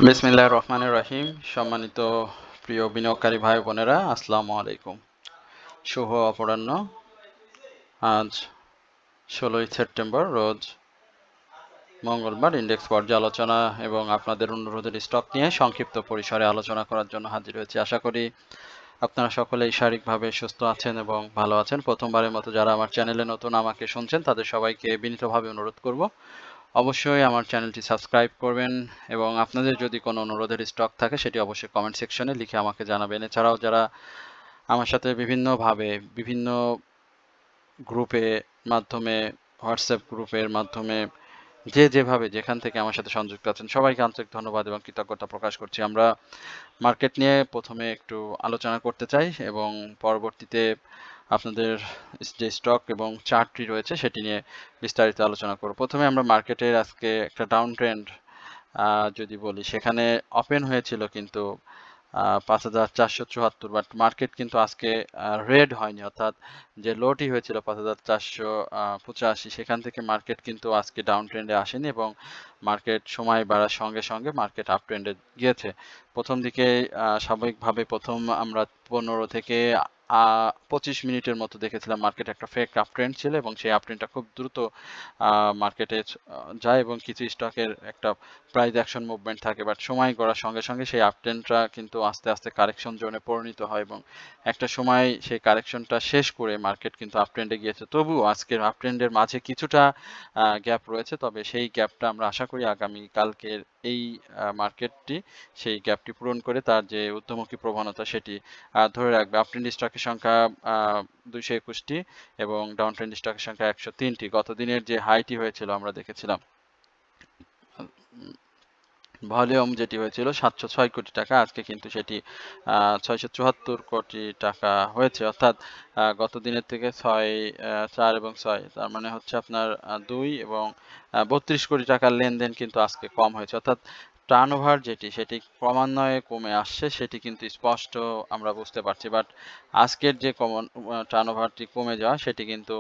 বিসমিল্লাহির রহমানির রহিম। সম্মানিত প্রিয় বিনিয়োগকারী ভাই বোনেরা, আসসালামু আলাইকুম। শুভ অপরাহ্ন। আজ 16ই সেপ্টেম্বর, রোজ মঙ্গলবার। ইন্ডেক্স পর্যালোচনা এবং আপনাদের অনুরোধের স্টক নিয়ে সংক্ষিপ্ত পরিসরে আলোচনা করার জন্য হাজির হয়েছি। আশা করি আপনারা সকলেই শারীরিকভাবে সুস্থ আছেন এবং ভালো আছেন। প্রথমবারের মতো যারা আমার চ্যানেলে নতুন আমাকে শুনছেন তাদের সবাইকে বিনীতভাবে অনুরোধ করব অবশ্যই আমার চ্যানেলটি সাবস্ক্রাইব করবেন এবং আপনাদের যদি কোনো অনুরোধের স্টক থাকে সেটি অবশ্যই কমেন্ট সেকশনে লিখে আমাকে জানাবেন। এছাড়াও যারা আমার সাথে বিভিন্নভাবে বিভিন্ন গ্রুপে মাধ্যমে, হোয়াটসঅ্যাপ গ্রুপের মাধ্যমে যে যেভাবে যেখান থেকে আমার সাথে সংযুক্ত আছেন সবাইকে আন্তরিক ধন্যবাদ এবং কৃতজ্ঞতা প্রকাশ করছি। আমরা মার্কেট নিয়ে প্রথমে একটু আলোচনা করতে চাই এবং পরবর্তীতে আপনাদের যে স্টক এবং চার্টটি রয়েছে সেটি নিয়ে বিস্তারিত আলোচনা করব। প্রথমে আমরা মার্কেটের আজকে একটা ডাউন ট্রেন্ড যদি বলি, সেখানে ওপেন হয়েছিল কিন্তু 5,474, বাট মার্কেট কিন্তু আজকে রেড হয়নি, অর্থাৎ যে লোটি হয়েছিল 5,485 সেখান থেকে মার্কেট কিন্তু আজকে ডাউন ট্রেন্ডে আসেনি এবং মার্কেট সময় বাড়ার সঙ্গে সঙ্গে মার্কেট আপ ট্রেন্ডে গিয়েছে। প্রথম দিকে স্বাভাবিকভাবে প্রথম আমরা 15 থেকে 25 মিনিটের মতো দেখেছিলাম মার্কেট একটা ফেক আপ ট্রেন্ড ছিল এবং সেই আপ ট্রেন্ডটা খুব দ্রুত মার্কেটে যায় এবং কিছু স্টকের একটা প্রাইস অ্যাকশন মুভমেন্ট থাকে, বাট সময় গড়ার সঙ্গে সঙ্গে সেই আপ ট্রেন্ডটা কিন্তু আস্তে আস্তে কারেকশন জোনে পরিণত হয় এবং একটা সময় সেই কারেকশনটা শেষ করে মার্কেট কিন্তু আপ ট্রেন্ডে গিয়েছে। তবুও আজকের আপ ট্রেন্ডের মাঝে কিছুটা গ্যাপ রয়েছে, তবে সেই গ্যাপটা আমরা আশা করি আগামী কালকের এই মার্কেটটি সেই গ্যাপটি পূরণ করে তার যে ঊর্ধ্বমুখী প্রবণতা সেটি ধরে রাখবে। আপ ট্রেন্ড স্টকের সংখ্যা 221টি এবং ডাউন ট্রেন্ড স্টকের সংখ্যা 103টি। গত দিনের যে হাইটি হয়েছিল আমরা দেখেছিলাম ভলিউম যেটি হয়েছিল 706 কোটি টাকা, আজকে কিন্তু সেটি 674 কোটি টাকা হয়েছে, অর্থাৎ গত দিনের থেকে 4 এবং 6, তার মানে হচ্ছে আপনার 2 এবং 32 কোটি টাকার লেনদেন কিন্তু আজকে কম হয়েছে, অর্থাৎ টার্নওভার যেটি সেটি ক্রমান্বয়ে কমে আসছে সেটি কিন্তু স্পষ্ট আমরা বুঝতে পারছি। বাট আজকের যে টার্নওভারটি কমে যাওয়া সেটি কিন্তু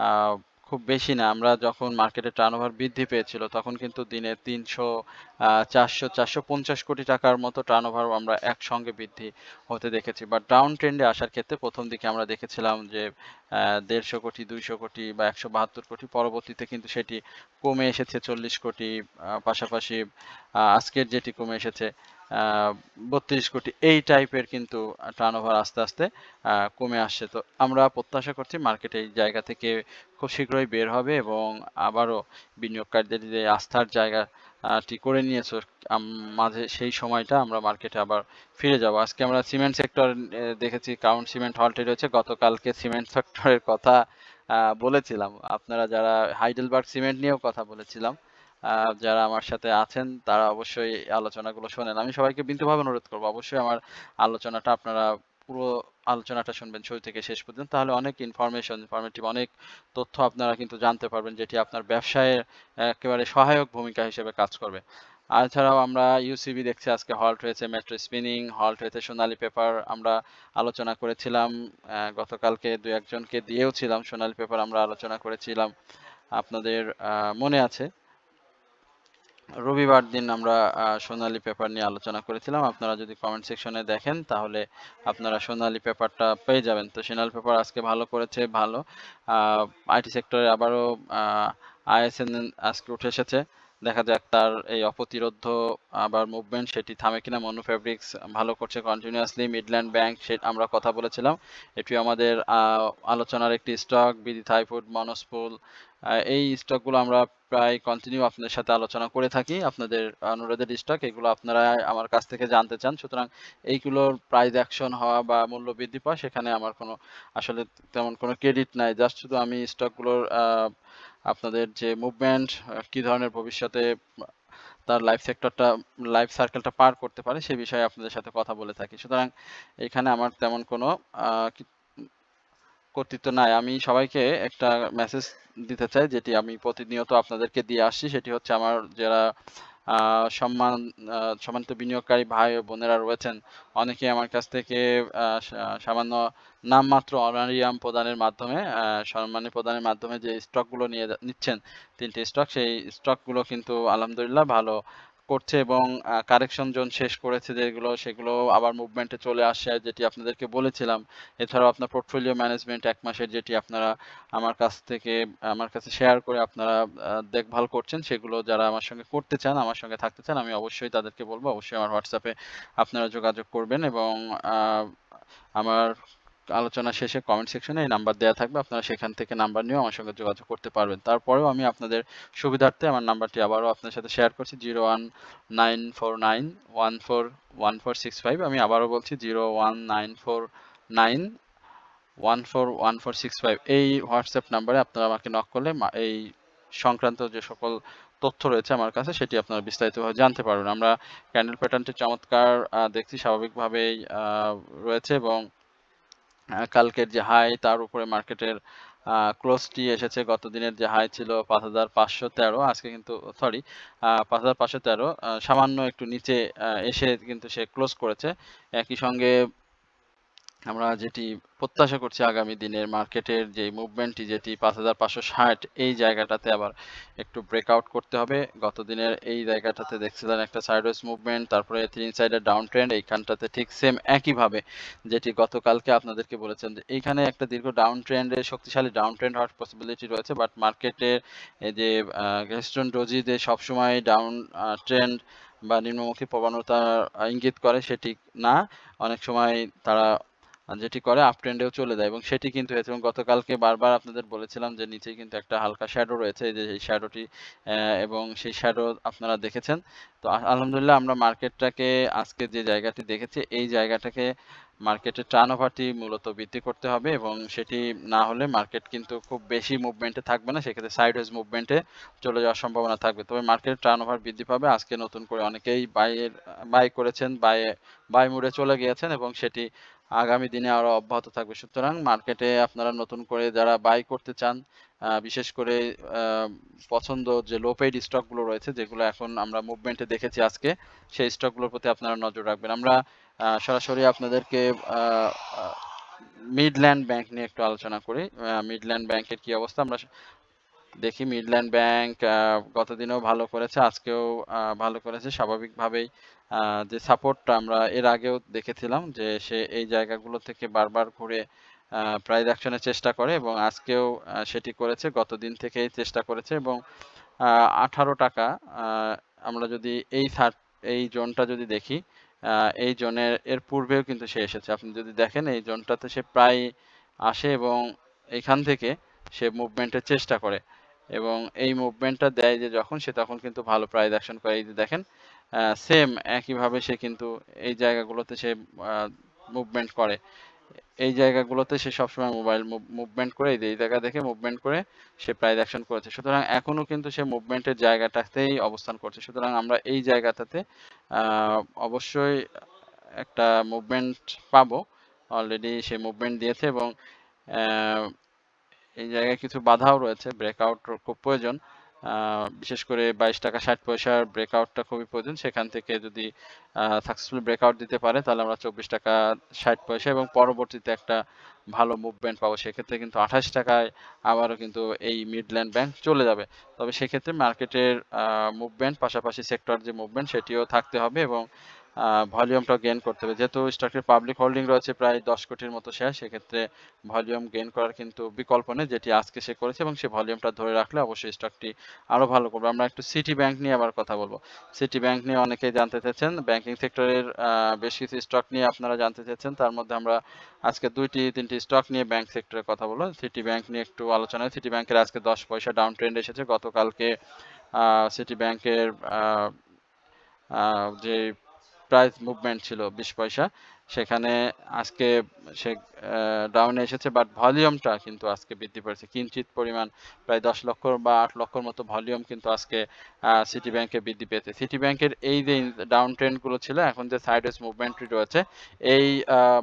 আহ, খুব বেশি না। আমরা যখন মার্কেটে টার্নওভার বৃদ্ধি পেয়েছিল তখন কিন্তু দিনে 300, 400, 450 কোটি টাকার মতো টার্নওভার আমরা একসঙ্গে বৃদ্ধি হতে দেখেছি। বাট ডাউন ট্রেন্ডে আসার ক্ষেত্রে প্রথম দিকে আমরা দেখেছিলাম যে 150 কোটি, 200 কোটি বা 172 কোটি, পরবর্তীতে কিন্তু সেটি কমে এসেছে 40 কোটি, পাশাপাশি আজকের যেটি কমে এসেছে 32 কোটি, এই টাইপের কিন্তু টার্নওভার আস্তে আস্তে কমে আসছে। তো আমরা প্রত্যাশা করছি মার্কেট এই জায়গা থেকে খুব শীঘ্রই বের হবে এবং আবারও বিনিয়োগকারীদের যে আস্থার জায়গাটি করে নিয়েছে মাঝে সেই সময়টা আমরা মার্কেটে আবার ফিরে যাব। আজকে আমরা সিমেন্ট সেক্টর দেখেছি, কারণ সিমেন্ট হল্টে রয়েছে। গতকালকে সিমেন্ট সেক্টরের কথা বলেছিলাম, আপনারা যারা হাইডেলবার্গ সিমেন্ট নিয়েও কথা বলেছিলাম, যারা আমার সাথে আছেন তারা অবশ্যই এই আলোচনাগুলো শোনেন। আমি সবাইকে বিনীতভাবে অনুরোধ করবো অবশ্যই আমার আলোচনাটা আপনারা পুরো আলোচনাটা শুনবেন শুরু থেকে শেষ পর্যন্ত, তাহলে অনেক ইনফরমেটিভ অনেক তথ্য আপনারা কিন্তু জানতে পারবেন, যেটি আপনার ব্যবসায়ের একেবারে সহায়ক ভূমিকা হিসেবে কাজ করবে। আর এছাড়াও আমরা ইউসিবি দেখছি আজকে হল্ট হয়েছে, মেট্রো স্পিনিং হল্ট হয়েছে, সোনালী পেপার আমরা আলোচনা করেছিলাম, গতকালকে দু একজনকে দিয়েও ছিলাম সোনালী পেপার আমরা আলোচনা করেছিলাম, আপনাদের মনে আছে। রবিবার দিন আমরা সোনালী পেপার নিয়ে আলোচনা করেছিলাম, আপনারা যদি কমেন্ট সেকশনে দেখেন তাহলে আপনারা সোনালী পেপারটা পেয়ে যাবেন। তো সোনালী পেপার আজকে ভালো করেছে, ভালো আইটি সেক্টরে আবারও আইএসএন আজকে উঠে এসেছে, দেখা যাক তার এই অপ্রতিরোধ্য আবার মুভমেন্ট সেটি থামে কিনা। মনু ফেব্রিক্স ভালো করছে কন্টিনিউয়াসলি। মিডল্যান্ড ব্যাংক সে আমরা কথা বলেছিলাম, এটি আমাদের আলোচনার একটি স্টক। বিডি থাই ফুড, মনস্পুল, এই স্টকগুলো আমরা প্রায় কন্টিনিউ আপনাদের সাথে আলোচনা করে থাকি। আপনাদের অনুরোধের স্টক এগুলো আপনারা আমার কাছ থেকে জানতে চান, সুতরাং এইগুলোর প্রাইস অ্যাকশন হওয়া বা মূল্য বৃদ্ধি পাওয়া সেখানে আমার কোনো আসলে তেমন কোনো ক্রেডিট নাই। জাস্ট শুধু আমি স্টকগুলোর আপনাদের যে মুভমেন্ট কি ধরনের ভবিষ্যতে তার লাইফ সার্কেলটা পার করতে পারে সে বিষয়ে আপনাদের সাথে কথা বলে থাকি। সুতরাং এখানে আমার তেমন কোনো কর্তৃত্ব নাই। আমি সবাইকে একটা মেসেজ দিতে চাই যেটি আমি প্রতিনিয়ত আপনাদেরকে দিয়ে আসছি, সেটি হচ্ছে আমার যারা সম্মানিত বিনিয়োগকারী ভাই ও বোনেরা রয়েছেন, অনেকে আমার কাছ থেকে সামান্য নামমাত্র অনারিয়াম প্রদানের মাধ্যমে সম্মানী প্রদানের মাধ্যমে যে স্টকগুলো নিচ্ছেন 3টি স্টক, সেই স্টকগুলো কিন্তু আলহামদুলিল্লাহ ভালো করছে এবং কারেকশন জোন শেষ করেছে যেগুলো সেগুলো আবার মুভমেন্টে চলে আসছে যেটি আপনাদেরকে বলেছিলাম। এছাড়াও আপনার পোর্টফোলিও ম্যানেজমেন্ট ১ মাসের যেটি আপনারা আমার কাছে শেয়ার করে আপনারা দেখভাল করছেন সেগুলো যারা আমার সঙ্গে করতে চান, আমার সঙ্গে থাকতে চান আমি অবশ্যই তাদেরকে বলব অবশ্যই আমার WhatsApp এ আপনারা যোগাযোগ করবেন এবং আ আমার আলোচনা শেষে কমেন্ট সেকশনে এই নাম্বার দেয়া থাকবে। আপনারা সেখান থেকে নাম্বার নিয়েও আমার সঙ্গে যোগাযোগ করতে পারবেন। তারপরেও আমি আপনাদের সুবিধার্থে আমার নাম্বারটি আবারও আপনার সাথে শেয়ার করছি 01949141465 আমি আবারও বলছি 01949141465 এই WhatsApp নাম্বারে আপনারা আমাকে নক করলে এই সংক্রান্ত যে সকল তথ্য রয়েছে আমার কাছে সেটি আপনারা বিস্তারিতভাবে জানতে পারবেন। আমরা ক্যান্ডেল প্যাটার্নটি চমৎকার দেখছি স্বাভাবিকভাবেই রয়েছে এবং কালকের যে হাই তার উপরে মার্কেটের ক্লোজটি এসেছে গত দিনের যে হাই ছিল ৫৫১৩ আজকে কিন্তু সরি ৫৫১৩ সামান্য একটু নিচে এসে কিন্তু সে ক্লোজ করেছে। একই সঙ্গে আমরা যেটি প্রত্যাশা করছি আগামী দিনের মার্কেটের যে মুভমেন্টটি যেটি ৫৫৬০ এই জায়গাটাতে আবার একটু ব্রেকআউট করতে হবে। গত দিনের এই জায়গাটাতে দেখছিলেন একটা সাইডওয়েজ মুভমেন্ট তারপরে 3 সাইডের ডাউন ট্রেন্ড এইখানটাতে ঠিক সেম একইভাবে যেটি গতকালকে আপনাদেরকে বলেছেন যে এইখানে একটা দীর্ঘ ডাউন ট্রেন্ডে শক্তিশালী ডাউন ট্রেন্ড হওয়ার পসিবিলিটি রয়েছে বাট মার্কেটের এই যে গ্যাস্টন ডোজি যে সবসময় ডাউন ট্রেন্ড বা নিম্নমুখী প্রবণতা ইঙ্গিত করে সেটি না অনেক সময় তারা যেটি করে আপ ট্রেন্ডেও চলে যায় এবং সেটি কিন্তু হয়েছে এবং গতকালকে বারবার আপনাদের বলেছিলাম যে নিচে কিন্তু একটা হালকা শ্যাডো রয়েছে এই যে এই শ্যাডোটি এবং সেই শ্যাডো আপনারা দেখেছেন তো আলহামদুলিল্লাহ আমরা মার্কেটটাকে আজকে যে জায়গাটি দেখেছি এই জায়গাটাকে মার্কেটের টার্নওভারটি মূলত বৃদ্ধি করতে হবে এবং সেটি না হলে মার্কেট কিন্তু খুব বেশি মুভমেন্টে থাকবে না সেক্ষেত্রে সাইডওয়েজ মুভমেন্টে চলে যাওয়ার সম্ভাবনা থাকবে তবে মার্কেটের টার্নওভার বৃদ্ধি পাবে আজকে নতুন করে অনেকেই বাই করেছেন বাই মুডে চলে গিয়েছেন এবং সেটি আগামী দিনে আরো অব্যাহত থাকবে সুতরাং মার্কেটে আপনারা নতুন করে যারা বাই করতে চান বিশেষ করে পছন্দ যে লো পেইড স্টকগুলো রয়েছে যেগুলো এখন আমরা মুভমেন্টে দেখেছি আজকে সেই স্টকগুলোর প্রতি আপনারা নজর রাখবেন আমরা সরাসরি আপনাদেরকে মিডল্যান্ড ব্যাংক নিয়ে একটু আলোচনা করি মিডল্যান্ড ব্যাংকের কি অবস্থা আমরা দেখি মিডল্যান্ড ব্যাংক গতদিনেও ভালো করেছে আজকেও ভালো করেছে স্বাভাবিকভাবেই যে সাপোর্টটা আমরা এর আগেও দেখেছিলাম যে সে এই জায়গাগুলো থেকে বারবার ঘুরে প্রাইস অ্যাকশনের চেষ্টা করে এবং আজকেও সেটি করেছে গতদিন থেকেই চেষ্টা করেছে এবং 18 টাকা আমরা যদি এই জোনটা যদি দেখি এই জোনের এর পূর্বেও কিন্তু সে এসেছে আপনি যদি দেখেন এই জোনটাতে সে প্রায় আসে এবং এখান থেকে সে মুভমেন্টের চেষ্টা করে এবং এই মুভমেন্টটা দেয় যে যখন সে তখন কিন্তু ভালো প্রাইস অ্যাকশন করে এই যে দেখেন সেম একইভাবে সে কিন্তু এই জায়গাগুলোতে সে মুভমেন্ট করে এই জায়গাগুলোতে সে সবসময় মুভমেন্ট করে এই জায়গা দেখে মুভমেন্ট করে সে প্রাইস অ্যাকশন করেছে সুতরাং এখনো কিন্তু সে মুভমেন্টের জায়গাটাতেই অবস্থান করছে সুতরাং আমরা এই জায়গাটাতে অবশ্যই একটা মুভমেন্ট পাবো অলরেডি সে মুভমেন্ট দিয়েছে এবং এই জায়গায় কিছু বাধাও রয়েছে ব্রেকআউট খুব প্রয়োজন বিশেষ করে 22 টাকা 60 পয়সার ব্রেকআউটটা খুবই প্রয়োজন সেখান থেকে যদি সাকসেসফুল ব্রেকআউট দিতে পারে তাহলে আমরা 24 টাকা 60 পয়সা এবং পরবর্তীতে একটা ভালো মুভমেন্ট পাবো সেক্ষেত্রে কিন্তু 28 টাকায় আবারও কিন্তু এই মিডল্যান্ড ব্যাংক চলে যাবে তবে সেক্ষেত্রে মার্কেটের মুভমেন্ট পাশাপাশি সেক্টর যে মুভমেন্ট সেটিও থাকতে হবে এবং ভলিউমটা গেইন করতে হবে যেহেতু স্টকের পাবলিক হোল্ডিং রয়েছে প্রায় 10 কোটির মতো শেয়ার সেক্ষেত্রে ভলিউম গেইন করার কিন্তু বিকল্প নেই যেটি আজকে সে করেছে এবং সে ভলিউমটা ধরে রাখলে অবশ্যই স্টকটি আরো ভালো করবে আমরা একটু সিটি ব্যাংক নিয়ে আবার কথা বলবো সিটি ব্যাংক নিয়ে অনেকেই জানতে চাচ্ছেন ব্যাংকিং সেক্টরের বেশ কিছু স্টক নিয়ে আপনারা জানতে চাচ্ছেন তার মধ্যে আমরা আজকে 2-3টি স্টক নিয়ে ব্যাংক সেক্টরের কথা বলবো সিটি ব্যাংক নিয়ে একটু আলোচনা সিটি ব্যাংকের আজকে 10 পয়সা ডাউন ট্রেন্ড এসেছে গতকালকে সিটি ব্যাংকের যে প্রাইস মুভমেন্ট ছিল 20 পয়সা সেখানে আজকে সে ডাউনে এসেছে বাট ভলিউমটা কিন্তু আজকে বৃদ্ধি পেয়েছে কিঞ্চিত পরিমাণ প্রায় 10 লক্ষ বা 8 লক্ষর মতো ভলিউম কিন্তু আজকে সিটি ব্যাংকে বৃদ্ধি পেয়েছে সিটি ব্যাংকের এই যে ডাউন ট্রেন্ড গুলো ছিল এখন যে সাইডওয়েজ মুভমেন্টটি রয়েছে এই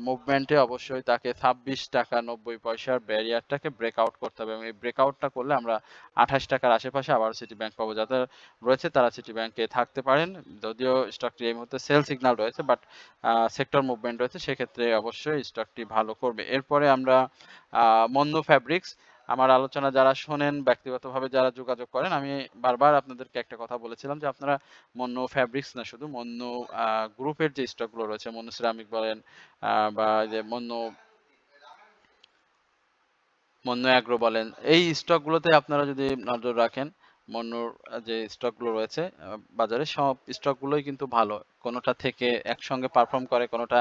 মুভমেন্টে অবশ্যই তাকে 26 টাকা 90 পয়সার ব্যারিয়ারটাকে ব্রেকআউট করতে হবে এবং এই ব্রেকআউটটা করলে আমরা 28 টাকার আশেপাশে আবার সিটি ব্যাংক পাবো যাতে রয়েছে তারা সিটি ব্যাংকে থাকতে পারেন যদিও স্টকটি এই মুহূর্তে সেল সিগন্যাল রয়েছে বাট সেক্টর মুভমেন্ট রয়েছে সেক্ষেত্রে অবশ্যই স্টকটি ভালো করবে এরপরে আমরা মন্দ ফ্যাব্রিক্স আমার আলোচনা যারা শোনেন, ব্যক্তিগতভাবে যারা যোগাযোগ করেন, আমি বারবার আপনাদেরকে একটা কথা বলেছিলাম যে আপনারা মন্য ফ্যাব্রিক্স না শুধু মন্য গ্রুপের যে স্টকগুলো রয়েছে, মন্য সিরামিক বলেন বা যে মন্য অ্যাগ্রো বলেন, এই স্টকগুলোতে আপনারা যদি নজর রাখেন, মন্যর যে স্টকগুলো রয়েছে বাজারে, সব স্টকগুলোই কিন্তু ভালো। কোনোটা থেকে একসঙ্গে পারফর্ম করে, কোনোটা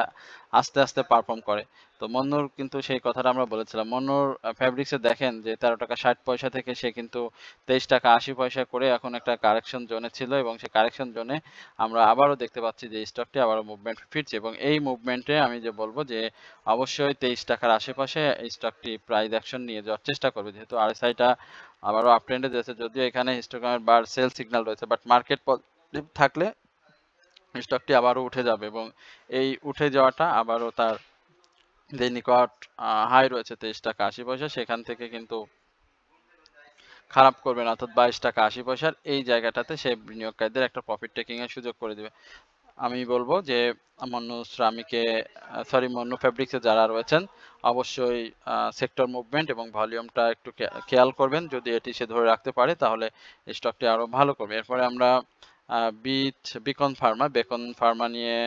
আস্তে আস্তে পারফর্ম করে। তো মন্যর কিন্তু সেই কথাটা আমরা বলেছিলাম। মন্যর ফ্যাব্রিক্সে দেখেন যে 13 টাকা 60 পয়সা থেকে সে কিন্তু 23 টাকা 80 পয়সা করে এখন একটা কারেকশন জোনে ছিল, এবং সেই কারেকশন জোনে আমরা আবারও দেখতে পাচ্ছি যে স্টকটি আবারও মুভমেন্ট ফিরছে, এবং এই মুভমেন্টে আমি যে বলবো যে অবশ্যই 23 টাকার আশেপাশে এই স্টকটি প্রাইস অ্যাকশন নিয়ে যাওয়ার চেষ্টা করবে, যেহেতু আরএসআইটা আবারও আপ ট্রেন্ডে যাচ্ছে। যদিও এখানে হিস্টোগ্রামের বার সেল সিগন্যাল রয়েছে, বাট মার্কেট পজিটিভ থাকলে স্টকটি আবারও উঠে যাবে, এবং এই উঠে যাওয়াটা আবারও তার যে নিকট হাই রয়েছে 23 টাকা 80 পয়সা, সেখান থেকে কিন্তু খারাপ করবে না, অর্থাৎ 22 টাকা 80 পয়সার এই জায়গাটাতে সে বিনিয়োগকারীদের একটা প্রফিট টেকিং এর সুযোগ করে দিবে। আমি বলবো যে মন্য শ্রমিকে মন্য ফেব্রিক্সে যারা রয়েছেন অবশ্যই সেক্টর মুভমেন্ট এবং ভলিউমটা একটু খেয়াল করবেন। যদি এটি সে ধরে রাখতে পারে তাহলে স্টকটি আরো ভালো করবে। এরপরে আমরা বেকন ফার্মা নিয়ে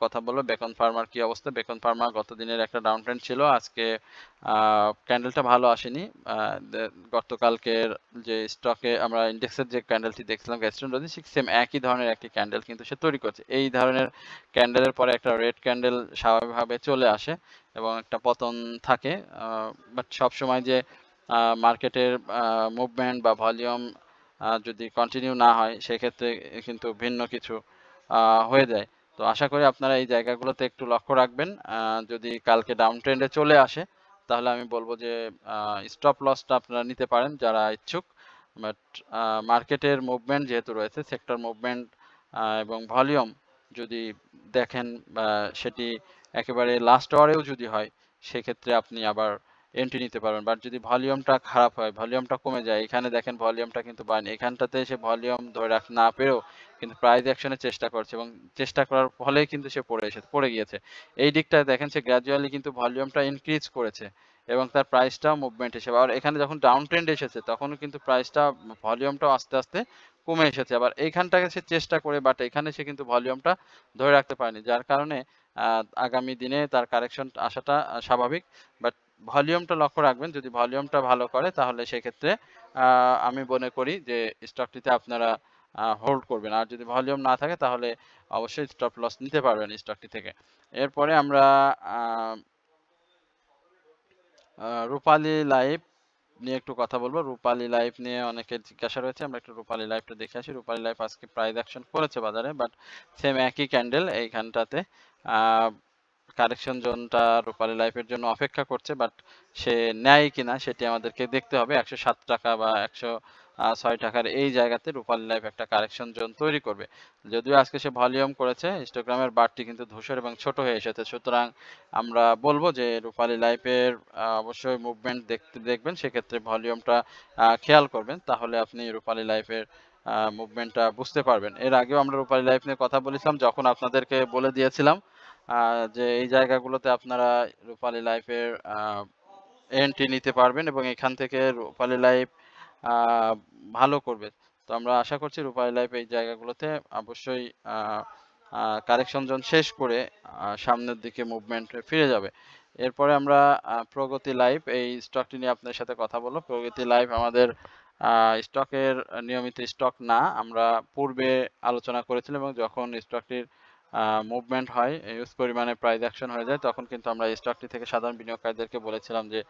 কথা বলবো। বেকন ফার্মার কি অবস্থা? বেকন ফার্মা গত দিনের একটা ডাউন ট্রেন্ড ছিল, আজকে ক্যান্ডেলটা ভালো আসেনি। গতকালকের যে স্টকে আমরা ইন্ডেক্সের যে ক্যান্ডেলটি দেখছিলাম গ্যাস্ট্রন লজিস্টিক, সেম একই ধরনের একটি ক্যান্ডেল কিন্তু সে তৈরি করছে। এই ধরনের ক্যান্ডেলের পরে একটা রেড ক্যান্ডেল স্বাভাবিকভাবে চলে আসে এবং একটা পতন থাকে, বাট সবসময় যে মার্কেটের মুভমেন্ট বা ভলিউম যদি কন্টিনিউ না হয়, সেক্ষেত্রে কিন্তু ভিন্ন কিছু হয়ে যায়। তো আশা করি আপনারা এই জায়গাগুলোতে একটু লক্ষ্য রাখবেন। যদি কালকে ডাউন ট্রেন্ডে চলে আসে তাহলে আমি বলবো যে স্টপ লসটা আপনারা নিতে পারেন যারা ইচ্ছুক। বাট মার্কেটের মুভমেন্ট যেহেতু রয়েছে, সেক্টর মুভমেন্ট এবং ভলিউম যদি দেখেন বা সেটি একেবারে লাস্ট আওয়ারেও যদি হয়, সেক্ষেত্রে আপনি আবার এন্ট্রি নিতে পারবেন। বাট যদি ভলিউমটা খারাপ হয়, ভলিউমটা কমে যায়, এখানে দেখেন ভলিউমটা কিন্তু বাড়েনি, এখানটাতে সে ভলিউম ধরে রাখতে না পেরেও কিন্তু প্রাইস অ্যাকশনের চেষ্টা করছে, এবং চেষ্টা করার ফলেই কিন্তু সে পড়ে গিয়েছে। এই দিকটায় দেখেন সে গ্র্যাজুয়ালি কিন্তু ভলিউমটা ইনক্রিজ করেছে এবং তার প্রাইসটাও মুভমেন্ট হিসেবে। আর এখানে যখন ডাউন ট্রেন্ড এসেছে তখনও কিন্তু প্রাইসটা ভলিউমটাও আস্তে আস্তে কমে এসেছে। আবার এইখানটাকে সে চেষ্টা করে, বাট এখানে সে কিন্তু ভলিউমটা ধরে রাখতে পারেনি, যার কারণে আগামী দিনে তার কারেকশন আসাটা স্বাভাবিক। বাট ভলিউমটা লক্ষ্য রাখবেন, যদি ভলিউমটা ভালো করে তাহলে সেক্ষেত্রে আমি মনে করি যে স্টকটিতে আপনারা হোল্ড করবেন। আর যদি ভলিউম না থাকে তাহলে অবশ্যই স্টপ লস নিতে পারবেন স্টকটি থেকে। এরপরে আমরা রূপালী লাইফ নিয়ে একটু কথা বলবো। রূপালী লাইফ নিয়ে অনেকের জিজ্ঞাসা রয়েছে, আমরা একটু রূপালী লাইফটা দেখে আসি। রূপালী লাইফ আজকে প্রাইস অ্যাকশন করেছে বাজারে, বাট সেম একই ক্যান্ডেল এইখানটাতে কারেকশন জোনটা রূপালী লাইফের জন্য অপেক্ষা করছে, বাট সে নেয় কিনা সেটি আমাদেরকে দেখতে হবে। 107 টাকা বা 106 টাকার এই জায়গাতে রূপালী লাইফ একটা কারেকশন জোন তৈরি করবে। যদিও আজকে সে ভলিউম করেছে, হিস্টোগ্রামের বারটি কিন্তু ধূসর এবং ছোট হয়ে এসেছে, সুতরাং আমরা বলবো যে রূপালী লাইফের অবশ্যই মুভমেন্ট দেখবেন, সেক্ষেত্রে ভলিউমটা খেয়াল করবেন, তাহলে আপনি রূপালী লাইফের মুভমেন্টটা বুঝতে পারবেন। এর আগেও আমরা রূপালী লাইফ নিয়ে কথা বলেছিলাম, যখন আপনাদেরকে বলে দিয়েছিলাম যে এই জায়গাগুলোতে আপনারা রূপালী লাইফের এন্ট্রি নিতে পারবেন এবং এখান থেকে রূপালী লাইফ ভালো করবে। তো আমরা আশা করছি রূপালী লাইফ এই জায়গাগুলোতে অবশ্যই কারেকশন জোন শেষ করে সামনের দিকে মুভমেন্ট ফিরে যাবে। এরপরে আমরা প্রগতি লাইফ এই স্টকটি নিয়ে আপনার সাথে কথা বলবো। প্রগতি লাইফ আমাদের স্টকের নিয়মিত স্টক না, আমরা পূর্বে আলোচনা করেছিলাম, এবং যখন স্টকটির মুভমেন্ট হয়, হিউজ পরিমাণে প্রাইস অ্যাকশন হয়ে যায়, তখন কিন্তু আমরা এই স্টকটি থেকে সাধারণ বিনিয়োগকারীদেরকে বলেছিলাম যে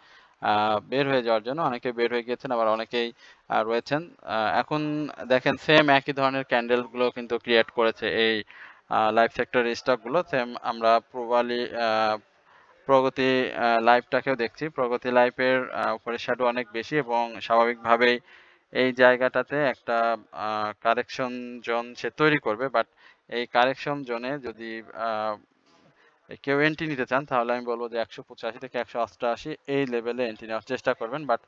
বের হয়ে যাওয়ার জন্য। অনেকে বের হয়ে গিয়েছেন, আবার অনেকেই রয়েছেন। এখন দেখেন সেম একই ধরনের ক্যান্ডেল গুলো কিন্তু ক্রিয়েট করেছে এই লাইফ সেক্টর স্টকগুলো। সেম আমরা প্রগতি লাইফটাকেও দেখছি। প্রগতি লাইফের উপরে শ্যাডো অনেক বেশি, এবং স্বাভাবিকভাবেই এই জায়গাটাতে একটা কারেকশন জোন সে তৈরি করবে। বাট এই কারেকশন জোনে যদি কেউ এন্ট্রি নিতে চান তাহলে আমি বলবো যে 185 থেকে 188 এই লেভেলে এন্ট্রি নেওয়ার চেষ্টা করবেন। বাট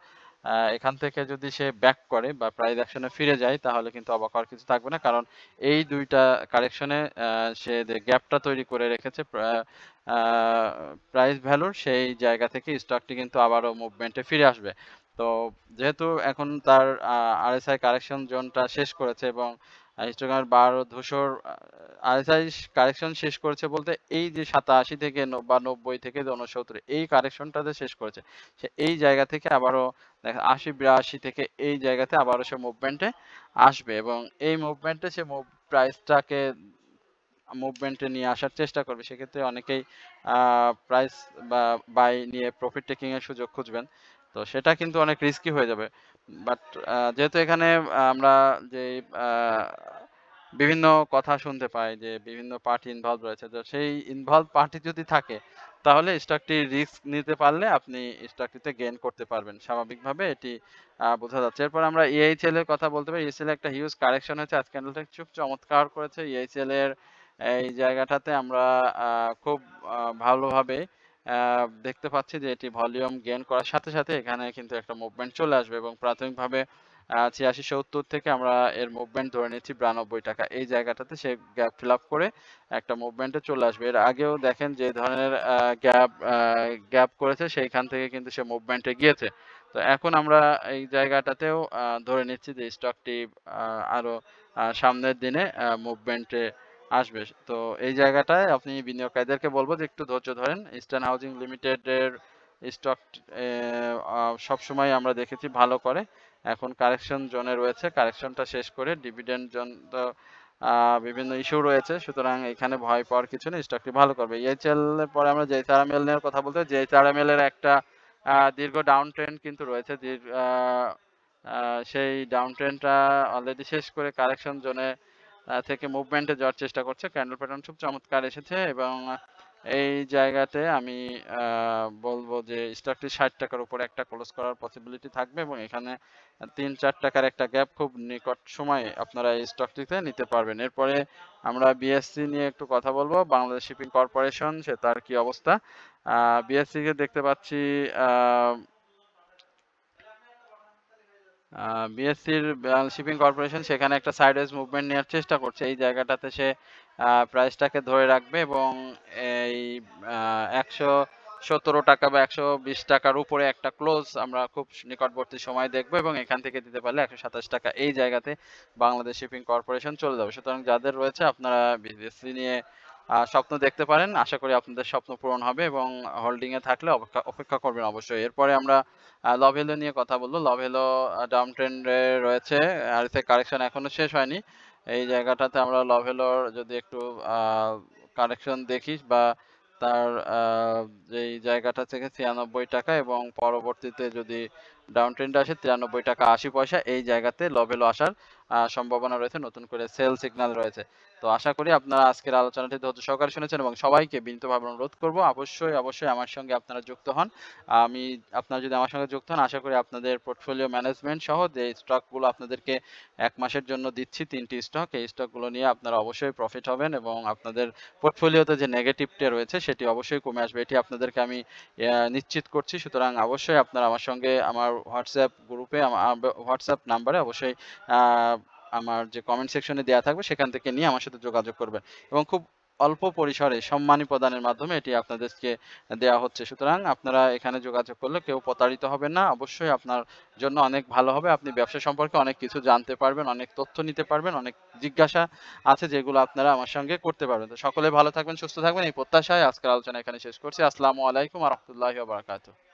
এখান থেকে যদি সে ব্যাক করে বা প্রাইস অ্যাকশনে ফিরে যায় তাহলে কিন্তু অবাক হওয়ার কিছু থাকবে না, কারণ এই দুইটা কারেকশনে সে যে গ্যাপটা তৈরি করে রেখেছে প্রাইস ভ্যালুর, সেই জায়গা থেকে স্টকটি কিন্তু আবারও মুভমেন্টে ফিরে আসবে। তো যেহেতু এখন তার আরএসআই কারেকশন জোনটা শেষ করেছে এবং হিস্টোগ্রামের বার ও ধূসর আরএসআই কারেকশন শেষ করেছে বলতে এই যে 87 থেকে বা 90 থেকে 69 এই কারেকশনটাতে শেষ করেছে, সে এই জায়গা থেকে আবারও 80 82 থেকে এই জায়গাতে আবারও সে মুভমেন্টে আসবে এবং এই মুভমেন্টে সে প্রাইসটাকে মুভমেন্টে নিয়ে আসার চেষ্টা করবে। সেক্ষেত্রে অনেকেই প্রাইস বা বাই নিয়ে প্রফিট টেকিং এর সুযোগ খুঁজবেন। তো সেটা কিন্তু অনেক রিস্কি হয়ে যাবে। বাট যেহেতু এখানে আমরা যে আ বিভিন্ন কথা শুনতে পাই যে বিভিন্ন পার্টি ইনভলভ রয়েছে। তো সেই ইনভলভ পার্টি যদি থাকে তাহলে স্টকটি রিস্ক নিতে পারলে আপনি স্টকটিতে গেইন করতে পারবেন। স্বাভাবিকভাবে এটি বোঝা যাচ্ছে। এরপর আমরা EIHL এর কথা বলতে পারি। EIHL এ একটা হিউজ কারেকশন হয়েছে। আজকে ক্যান্ডেলটা খুব চমৎকার করেছে। EIHL এর এই জায়গাটাতে আমরা খুব ভালোভাবে আ দেখতে পাচ্ছি যে এটি ভলিউম গেইন করার সাথে, সাথে এখানে কিন্তু একটা মুভমেন্ট চলে আসবে এবং প্রাথমিকভাবে ৮৬-৭০ থেকে আমরা এর মুভমেন্ট ধরে নিচ্ছি ৳৯২। এই জায়গাটাতে সে গ্যাপ ফিল আপ করে একটা মুভমেন্টে চলে আসবে। এর আগেও দেখেন যে ধরনের গ্যাপ করেছে সেইখান থেকে কিন্তু সে মুভমেন্টে গিয়েছে। তো এখন আমরা এই জায়গাটাতেও ধরে নিচ্ছি যে স্টকটি আরো সামনের দিনে মুভমেন্টে আসবে। তো এই জায়গাটায় আপনি বিনিয়োগকারীদেরকে বলব যে একটু ধৈর্য ধরেন। ইস্টার্ন হাউজিং লিমিটেড এর স্টক এ সবসময় আমরা দেখেছি ভালো করে। এখন কারেকশন জোনে রয়েছে। কারেকশনটা শেষ করে ডিভিডেন্ড জোন তো বিভিন্ন ইস্যু রয়েছে। সুতরাং এখানে ভয় পাওয়ার কিছু নেই। স্টকটি ভালো করবে। EHL এর পরে আমরা JSRML এর কথা বলতে JSRML এর একটা দীর্ঘ ডাউন ট্রেন্ড কিন্তু রয়েছে। সেই ডাউন ট্রেন্ডটা অলরেডি শেষ করে কারেকশন জোনে থেকে মুভমেন্টে যাওয়ার চেষ্টা করছে। ক্যান্ডেল প্যাটার্ন খুব চমৎকার এসেছে এবং এই জায়গাতে আমি বলবো যে স্টকটি ৳৬০ র উপরে একটা ক্লোজ করার পসিবিলিটি থাকবে এবং এখানে ৳৩-৪ টাকার একটা গ্যাপ খুব নিকট সময়ে আপনারা এই স্টকটিতে নিতে পারবেন। এরপরে আমরা বিএসসি নিয়ে একটু কথা বলবো। বাংলাদেশ শিপিং কর্পোরেশন তার কি অবস্থা? বিএসসি কে দেখতে পাচ্ছি আ বিএসসির শিপিং কর্পোরেশন সেখানে একটা সাইডওয়েজ মুভমেন্ট নেওয়ার চেষ্টা করছে। এই জায়গাটাতে সে প্রাইসটাকে ধরে রাখবে এবং এই ৳১১৭ বা ৳১২০ উপরে একটা ক্লোজ আমরা খুব নিকটবর্তী সময়ে দেখব এবং এখান থেকে দিতে পারলে ৳১২৭ এই জায়গাতে বাংলাদেশ শিপিং কর্পোরেশন চলে যাবে। সুতরাং যাদের রয়েছে আপনারা বিএসসি নিয়ে স্বপ্ন দেখতে পারেন। আশা করি আপনাদের স্বপ্ন পূরণ হবে এবং হোল্ডিং এ থাকলে অপেক্ষা করবেন অবশ্যই। এরপরে আমরা লভেলো নিয়ে কথা বলব। লভেলো ডাউন ট্রেন্ডে রয়েছে। RSI কারেকশন এখনো শেষ হয়নি। এই জায়গাটাতে আমরা লভেলোর যদি একটু আ কারেকশন দেখি বা তার যেই জায়গাটা থেকে ৳৯৬ এবং পরবর্তীতে যদি ডাউন ট্রেন্ড আসে ৳৯৩.৮০ এই জায়গাতে লভেলো আসার সম্ভাবনা রয়েছে। নতুন করে সেল সিগন্যাল রয়েছে। তো আশা করি আপনারা আজকের আলোচনাটি ধৈর্য সহকারে শুনেছেন এবং সবাইকে বিনীতভাবে অনুরোধ করব অবশ্যই আমার সঙ্গে আপনারা যুক্ত হন। আমি আপনারা যদি আমার সঙ্গে যুক্ত হন আশা করি আপনাদের পোর্টফোলিও ম্যানেজমেন্ট সহ যে স্টকগুলো আপনাদেরকে ১ মাসের জন্য দিচ্ছি ৩ টি স্টক, এই স্টকগুলো নিয়ে আপনারা অবশ্যই প্রফিট হবেন এবং আপনাদের পোর্টফোলিওতে যে নেগেটিভটা রয়েছে সেটি অবশ্যই কমে আসবে। এটি আপনাদেরকে আমি নিশ্চিত করছি। সুতরাং অবশ্যই আপনারা আমার সঙ্গে আমার হোয়াটসঅ্যাপ গ্রুপে হোয়াটসঅ্যাপ নাম্বারে অবশ্যই আ আমার যে কমেন্ট সেকশনে দেয়া থাকবে সেখান থেকে নিয়ে আমার সাথে যোগাযোগ করবেন এবং খুব অল্প পরিসরে সম্মানী প্রদানের মাধ্যমে এটি আপনাদেরকে দেয়া হচ্ছে। সুতরাং আপনারা এখানে যোগাযোগ করলে কেউ প্রতারিত হবেন না। অবশ্যই আপনার জন্য অনেক ভালো হবে। আপনি ব্যবসা সম্পর্কে অনেক কিছু জানতে পারবেন, অনেক তথ্য নিতে পারবেন, অনেক জিজ্ঞাসা আছে যেগুলো আপনারা আমার সঙ্গে করতে পারবেন। তো সকলে ভালো থাকবেন, সুস্থ থাকবেন এই প্রত্যাশায় আজকের আলোচনা এখানে শেষ করছি। আসসালামু আলাইকুম ওয়া রাহমাতুল্লাহি ওয়া বারাকাতুহু।